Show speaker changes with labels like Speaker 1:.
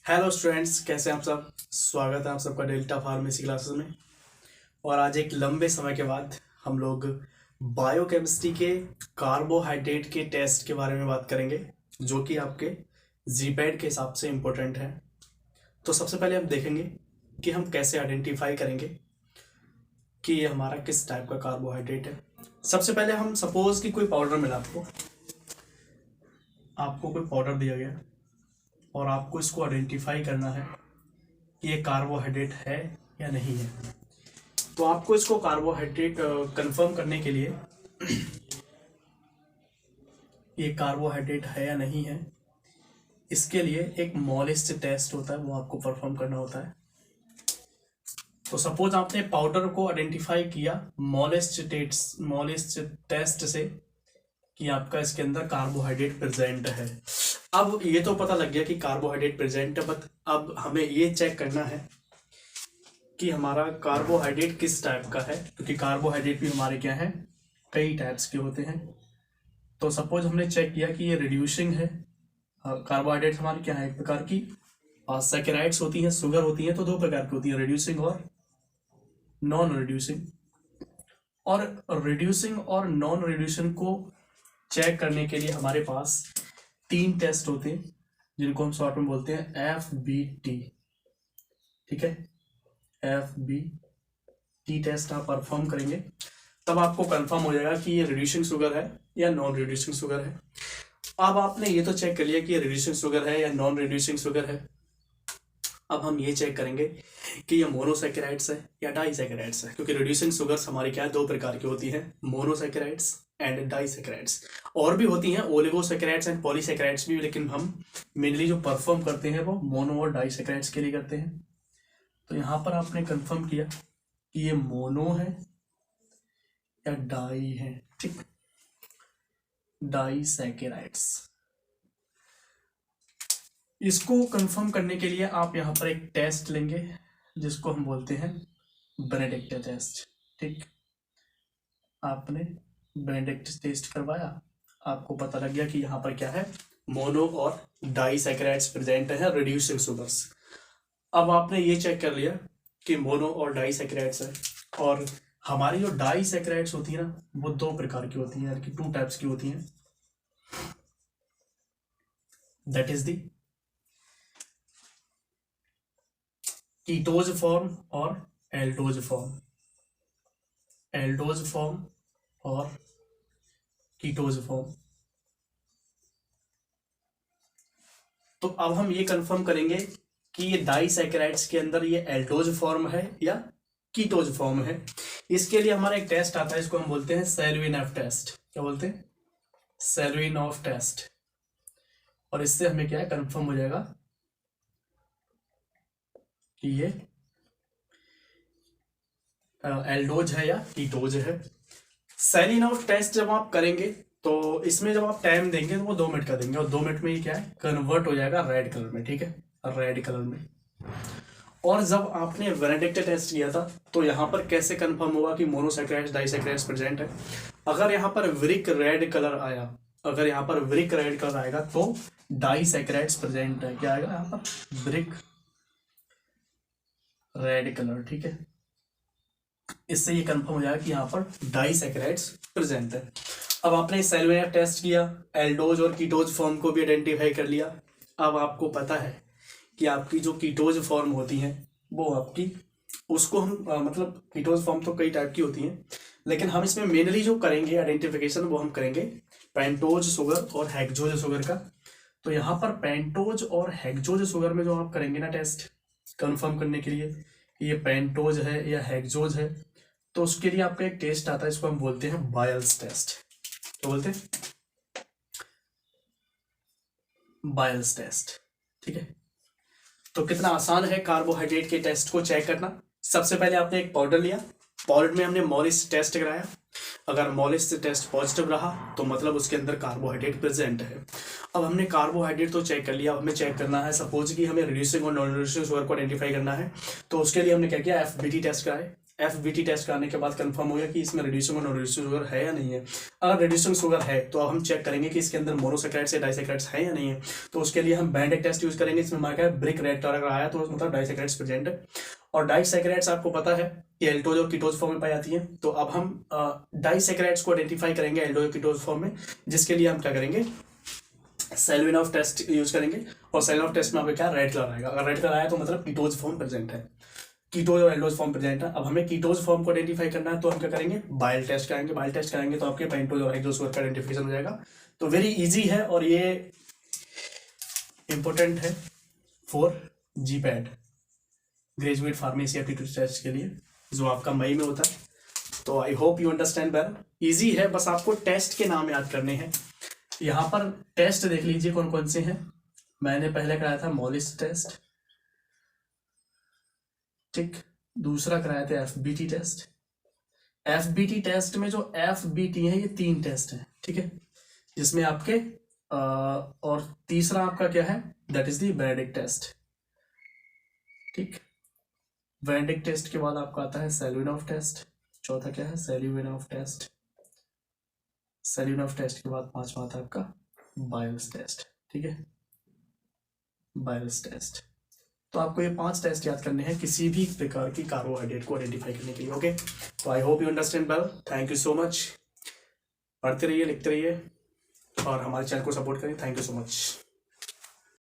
Speaker 1: Hello students, कैसे हैं आप सब। स्वागत है आप सबका डेल्टा फार्मेसी क्लासेस में। और आज एक लंबे समय के बाद हम लोग बायोकेमिस्ट्री के कार्बोहाइड्रेट के टेस्ट के बारे में बात करेंगे, जो कि आपके जीपैड के हिसाब से इम्पोर्टेंट है। तो सबसे पहले हम देखेंगे कि हम कैसे आइडेंटिफाई करेंगे कि ये हमारा किस टाइप का कार्बोहाइड्रेट है। सबसे पहले हम सपोज कि कोई पाउडर मिला आपको कोई पाउडर दिया गया और आपको इसको आइडेंटिफाई करना है कि ये कार्बोहाइड्रेट है या नहीं है। तो आपको इसको कार्बोहाइड्रेट कंफर्म करने के लिए ये कार्बोहाइड्रेट है या नहीं है, इसके लिए एक मोलिस्ट टेस्ट होता है, वो आपको परफॉर्म करना होता है। तो सपोज आपने पाउडर को आइडेंटिफाई किया मोलिस्ट टेस्ट से कि आपका इसके अंदर कार्बोहाइड्रेट प्रेजेंट है। अब ये तो पता लग गया कि कार्बोहाइड्रेट प्रेजेंट है, बट अब हमें ये चेक करना है कि हमारा कार्बोहाइड्रेट किस टाइप का है, क्योंकि कार्बोहाइड्रेट भी हमारे क्या है, कई टाइप्स के होते हैं। तो सपोज हमने चेक किया कि ये रिड्यूसिंग है। कार्बोहाइड्रेट हमारी क्या है, एक प्रकार की सैकेराइड्स होती हैं, शुगर होती हैं, तो दो प्रकार की होती है, रिड्यूसिंग और नॉन रिड्यूसिंग। और रिड्यूसिंग और नॉन रिड्यूसिंग को चेक करने के लिए हमारे पास 3 टेस्ट होते हैं, जिनको हम शॉर्ट में बोलते हैं FBT। ठीक है, FBT टेस्ट आप परफॉर्म करेंगे, तब आपको कंफर्म हो जाएगा कि ये रिड्यूसिंग शुगर है या नॉन रिड्यूसिंग शुगर है। अब आपने ये तो चेक कर लिया कि ये रिड्यूसिंग शुगर है या नॉन रिड्यूसिंग शुगर है। अब हम ये चेक करेंगे कि ये मोनोसैकेराइड्स है या डाइसैकेराइड्स है, क्योंकि रिड्यूसिंग शुगर्स हमारी क्या है, 2 प्रकार की होती हैं, मोनोसैकेराइड्स एंड डाइसैकेराइड्स। और भी होती हैं ओलिगोसैकेराइड्स एंड पॉलीसैकेराइड्स भी, लेकिन हम मेनली जो परफॉर्म करते हैं वो मोनो और डाइसैकेराइड्स के लिए करते हैं। तो यहाँ पर आपने कंफर्म किया कि ये मोनो है या डाई है। ठीक, डाइसैकेराइड्स। इसको कंफर्म करने के लिए आप यहाँ पर एक टेस्ट लेंगे जिसको हम बोलते हैं बेनेडिक्ट टेस्ट। ठीक, आपने बेनेडिक्ट टेस्ट करवाया, आपको पता लग गया कि यहाँ पर क्या है, मोनो और डाइसैकेराइड्स प्रेजेंट है, रिड्यूसिंग शुगर्स। अब आपने ये चेक कर लिया कि मोनो और डाइसैकेराइड्स है। और हमारी जो डाइसैकेराइड्स होती है ना, वो 2 प्रकार की होती हैं, यानी कि 2 टाइप्स की होती हैं। दैट इज द कीटोज फॉर्म और एल्डोज फॉर्म। एल्डोज फॉर्म और कीटोज फॉर्म। तो अब हम ये कंफर्म करेंगे कि ये डाइसैकेराइड्स के अंदर ये एल्डोज फॉर्म है या कीटोज फॉर्म है। इसके लिए हमारा एक टेस्ट आता है, इसको हम बोलते हैं सेल्विनॉफ टेस्ट। क्या बोलते हैं, सेल्विनॉफ टेस्ट। और इससे हमें क्या है, कंफर्म हो जाएगा कि ये एल्डोज है या कीटोज है। सेल्विनॉफ टेस्ट जब आप करेंगे तो इसमें जब आप टाइम देंगे तो वो 2 मिनट का देंगे, और 2 मिनट में ये क्या है, कन्वर्ट हो जाएगा रेड कलर में। ठीक है, रेड कलर में। और जब आपने बेनेडिक्ट टेस्ट किया था तो यहाँ पर कैसे कंफर्म होगा कि मोनोसैकेराइड्स डाइसैकेराइड्स प्रेजेंट है। अगर यहाँ पर ब्रिक रेड कलर आया, अगर यहाँ पर ब्रिक रेड कलर आएगा तो डाइसैकेराइड्स प्रेजेंट है। क्या आएगा यहाँ पर, ब्रिक रेड कलर। ठीक है, इससे ये कंफर्म हो जाएगा कि यहाँ पर डाइसैकेराइड्स प्रेजेंट है। अब आपने सेल्विनॉफ टेस्ट किया, एल्डोज और कीटोज फॉर्म को भी आइडेंटिफाई कर लिया। अब आपको पता है कि आपकी जो कीटोज फॉर्म होती हैं वो आपकी, उसको हम मतलब कीटोज फॉर्म तो कई टाइप की होती हैं, लेकिन हम इसमें मेनली जो करेंगे आइडेंटिफिकेशन वो हम करेंगे पेंटोज शुगर और हेक्सोज शुगर का। तो यहाँ पर पेंटोज और हेक्सोज शुगर में जो आप करेंगे ना टेस्ट कंफर्म करने के लिए कि ये पेंटोज है या हेक्सोज है, तो उसके लिए आपका एक टेस्ट आता है, इसको हम बोलते हैं बायल्स टेस्ट। क्या बोलते हैं, बायल्स टेस्ट। ठीक है, तो कितना आसान है कार्बोहाइड्रेट के टेस्ट को चेक करना। सबसे पहले आपने एक पाउडर लिया, पाउडर में हमने मोलिस्ट टेस्ट कराया। अगर मोलिस्ट टेस्ट पॉजिटिव रहा तो मतलब उसके अंदर कार्बोहाइड्रेट प्रेजेंट है। अब हमने कार्बोहाइड्रेट तो चेक कर लिया, अब हमें चेक करना है, सपोज कि हमें रिड्यूसिंग और नॉन रिड्यूसिंग शुगर को आइडेंटिफाई करना है, तो उसके लिए हमने क्या किया, FBT टेस्ट कराए। FBT टेस्ट कराने के बाद कंफर्म हो गया कि इसमें रिड्यूसिंग और नॉन रिड्यूसिंग शुगर है या नहीं है। अगर रिड्यूसिंग शुगर है तो अब हम चेक करेंगे कि इसके अंदर मोनोसैकेराइड्स या डाइसैकेराइड्स है या नहीं है। तो उसके लिए हम बैंड टेस्ट यूज करेंगे। इसमें हमारा क्या है, ब्रिक रेड कलर आया तो मतलब डाइसैकेराइड्स प्रेजेंट है। और डाइसैकेराइड्स आपको पता है कि एल्डोज और कीटोज फॉर्म में पाई जाती है। तो अब हम डाइसैकेराइड्स को आइडेंटिफाई करेंगे एल्डोज और कीटोज फॉर्म में, जिसके लिए हम क्या करेंगे, सेल्विनॉफ टेस्ट यूज करेंगे। और सेल्विनॉफ टेस्ट में आपको क्या रेड कलर आएगा। अगर रेड कलर आया तो मतलब कीटोज फॉर्म प्रेजेंट है, कीटोज और एल्डोज फॉर्म प्रेजेंट है। अब हमें कीटोज फॉर्म को आइडेंटिफाई करना है तो हम क्या करेंगे, बाइल टेस्ट करेंगे। बाइल टेस्ट करेंगे तो आपके पेंटोज और हेक्सोज का आइडेंटिफिकेशन हो जाएगा। तो वेरी इजी है और ये इंपॉर्टेंट है for GPAT, graduate pharmacy aptitude test के लिए, जो आपका मई में होता है। तो I hope you understand well. Easy है, बस आपको टेस्ट के नाम याद करने हैं। यहाँ पर टेस्ट देख लीजिए कौन कौन से हैं। मैंने पहले कराया था मॉलिस टेस्ट, ठीक। दूसरा कराया था FBT टेस्ट। FBT टेस्ट में जो FBT है ये 3 टेस्ट हैं, ठीक है, जिसमें आपके और तीसरा आपका क्या है, that is the Benedict test, ठीक। बेनेडिक्ट टेस्ट के बाद आपका आता है सेल्विनॉफ टेस्ट। चौथा क्या है, सेल्विनॉफ टेस्ट। सेल्विनॉफ टेस्ट के बाद पांचवा आता है आपका बायल्स टेस्ट, ठीक है, बायल्स टेस्ट। तो आपको ये 5 टेस्ट याद करने हैं किसी भी प्रकार की कार्बोहाइड्रेट को आइडेंटिफाई करने के लिए। ओके, तो I hope you understand well. Thank you so much. पढ़ते रहिए, लिखते रहिए और हमारे चैनल को सपोर्ट करिए। Thank you so much.